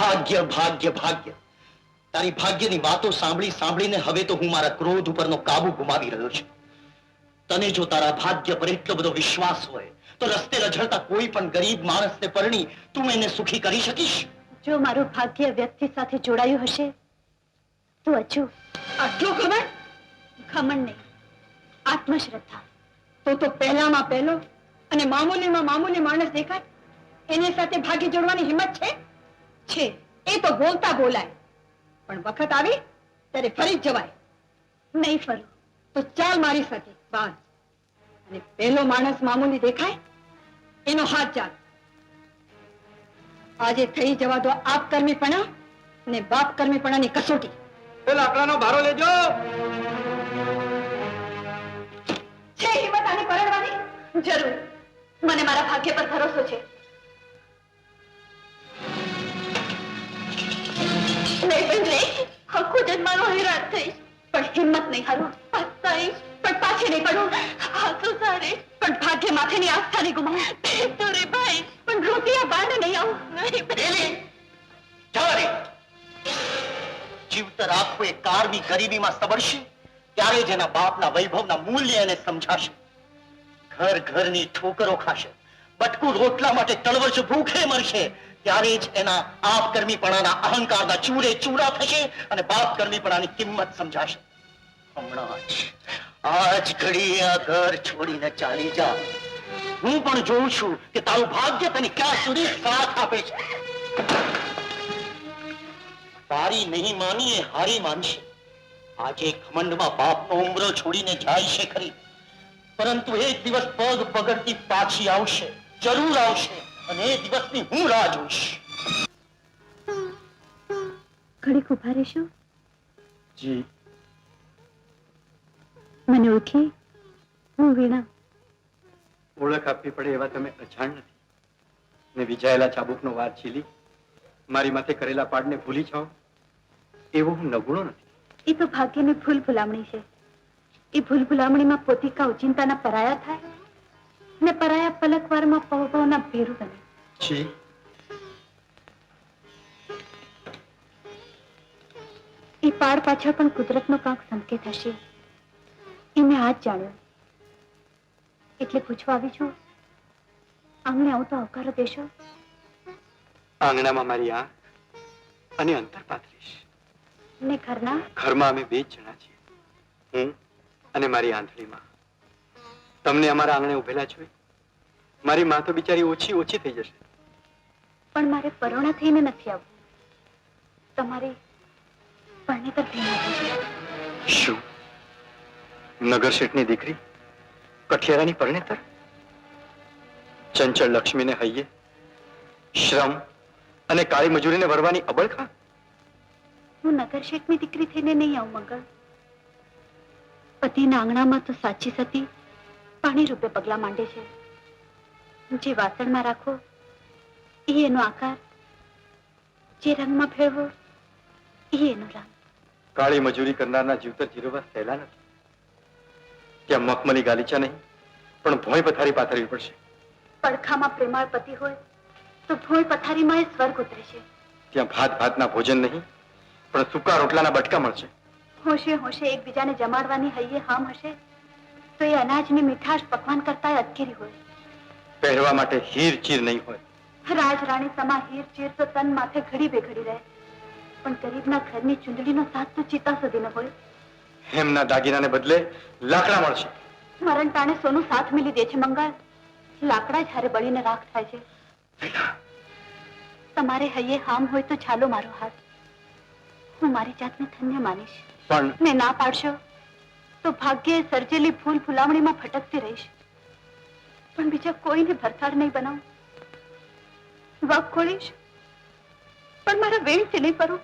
ભાગ્ય ભાગ્ય ભાગ્ય તારી ભાગ્યની વાતો સાંભળી સાંભળીને હવે તો હું મારા ક્રોધ ઉપરનો કાબુ ગુમાવી રહ્યો છું. તને જો તારા ભાગ્ય પર એટલો બધો વિશ્વાસ હોય તો રસ્તે રઝળતા કોઈ પણ ગરીબ માણસને પરણી તું એને સુખી કરી શકીશ? જો મારું ભાગ્ય વ્યક્તિ સાથે જોડાયું હશે તો અચૂક. આટલું ખબર? ખમણ નહીં, આત્મશ્રદ્ધા. તો પહેલામાં પહેલો અને મામૂલીમાં મામૂલી માણસ દેખાય એની સાથે ભાગી જોડવાની હિંમત છે? એ તો બોલતા બોલાય, પણ વખત આવી ત્યારે ફરી જ જવાય. નહીં ફરું. તો ચાલ મારી સાથે બહાર, અને પહેલો માણસ મામૂલી દેખાય એનો હાથ ચાલ. આજે થઈ જવા દો આપ કર્મીપણા અને બાપ કર્મીપણાની કસોટી. એ લાકડાનો ભારો લેજો. છે હિંમત આને પરણવાની? જરૂર, મને મારા ભાગ્ય પર ભરોસો છે. નહીં બેન નહીં, આખો જન્માનો હેરાન થઈશ પણ હિંમત નહીં હારું. પસ્તાઈશ પણ પાછી નહીં પડું. આંસુ સારીશ પણ ભાગ્ય માથેની આસ્થા નહીં ગુમાવું. તો રે ભાઈ પણ રોટિયા બાંધ નહીં આવું. નહીં બેન. જીવતર આખું એ કારવી ગરીબીમાં સબરશે ત્યારે જ એના બાપના વૈભવના મૂલ્ય એને સમજાશે. ઘર ઘરની ઠોકરો ખાશે, બટકું રોટલા માટે તળવશ ભૂખે મરશે ત્યારે જ એના આપ કર્મીપણાના અહંકારના ચૂરે ચૂરા થશે અને બાપ કર્મીપણાની કિંમત સમજાશે. હમણાં જ આજ ઘડી આ ઘર છોડીને ચાલી જા. હું પણ જોઉં છું કે તારું ભાગ્ય તને ક્યાં સુધી સાથ આપે છે. તારી નહીં માની એ હારી માનશે. આજે ખમંડમાં બાપનો ઉમરો છોડીને જાય છે ખરી, પરંતુ એક દિવસ પગ પગડતી પાછી આવશે, જરૂર આવશે, અને એ દિવસની હું રાહ જોઈશ. ઘડીક ઉભા રહેશો? જી. મને ઓળખી? હું વીણા. ઓળખ આપવી પડે એવા તમે અજાણ નથી, ને વિજાયેલા ચાબુકનો વાર છીલી મારી માથે કરેલા પાડને ભૂલી જાઓ એવો હું નગુણો નથી. એ તો ભાગ્યની ભૂલ ભૂલામણી છે. એ ભૂલ ભૂલામણીમાં પોતિકા ઉચિંતાના પરાયા થાય ને પરાયા પલકવારમાં પવના ભેરું બને. જી. એ પાડ પાછળ પણ કુદરતનો કાંક સંકેત હશે. એ મેં આજ જાણ્યો, એટલે પૂછવા આવી છું. આંગણે આવું તો આવકારો દેશો? આંગણામાં મારી આંખ અને અંતર પાથરીશ. ને ઘરના? ઘરમાં અમે બે જ જણા છીએ, હું અને મારી આંધળીમાં. તમને અમારા આંગણે ઉભેલા જોઈ મારી માં તો બિચારી ઓછી ઓછી થઈ જશે. પણ મારે પરોણા થઈને નથી આવવું. તમારી પરણેતર થઈને આવવું છે. શું? નગર શેઠની દીકરી કઠિયારાની પરણેતર? ચંચળ લક્ષ્મીને હૈયે શ્રમ અને કાળી મજૂરીને વરવાની અબળખા? હું નગર શેઠની દીકરી થઈને નહીં આવું મંગળ. પતિના આંગણામાં તો સાચી સતી પાણી રૂપે પગલા માંડે છે. જે વાસણમાં રાખો એ એનો આકાર, જે રંગમાં ફેરવો એ એનો રંગ. કાળી મજૂરી કરનારના જીવતર જીરવા સહેલા નથી. ત્યાં મખમલી ગાલીચા નહીં પણ ભોંય પથારી પાથરવી પડશે. પડખામાં પ્રેમાળ પતિ હોય તો ભોંય પથારીમાં એ સ્વર્ગ ઉતરે છે. ત્યાં ભાત ભાતના ભોજન નહીં પણ સૂકા રોટલાના બટકા મળશે. હોશે હોશે એકબીજાને જમાડવાની હૈયે હામ હશે તો એ અનાજની મીઠાશ પકવાન કરતા અટકેરી હોય. પહેરવા માટે હીર ચીર નહીં હોય. રાજ રાણી સમા હીર ચીર તો તન માથે ઘડી બેઘડી રહે, પણ ગરીબના ઘરની ચૂંદડીનો સાથ તો ચિતા સુધી ન હોય. હેમના દાગીનાને બદલે લાકડા મળશે. મરણ ટાણે સોનું સાથ મિલી દે છે મંગળ. લાકડા જ હારે બળીને રાખ થાય છે. તમારે હૈયે હામ હોય તો ચાલો મારો હાથ. હું મારી જાતને ધન્ય માનીશ. પણ ને ના પાડશો તો ભાગ્યે સર્જેલી ફૂલ ફુલામણીમાં ફટકતી રહીશ, પણ બીજા કોઈને ભરથાળ નહીં બનાવું. વગ ખોલીશ પણ મારા વેણથી નહીં ફરું.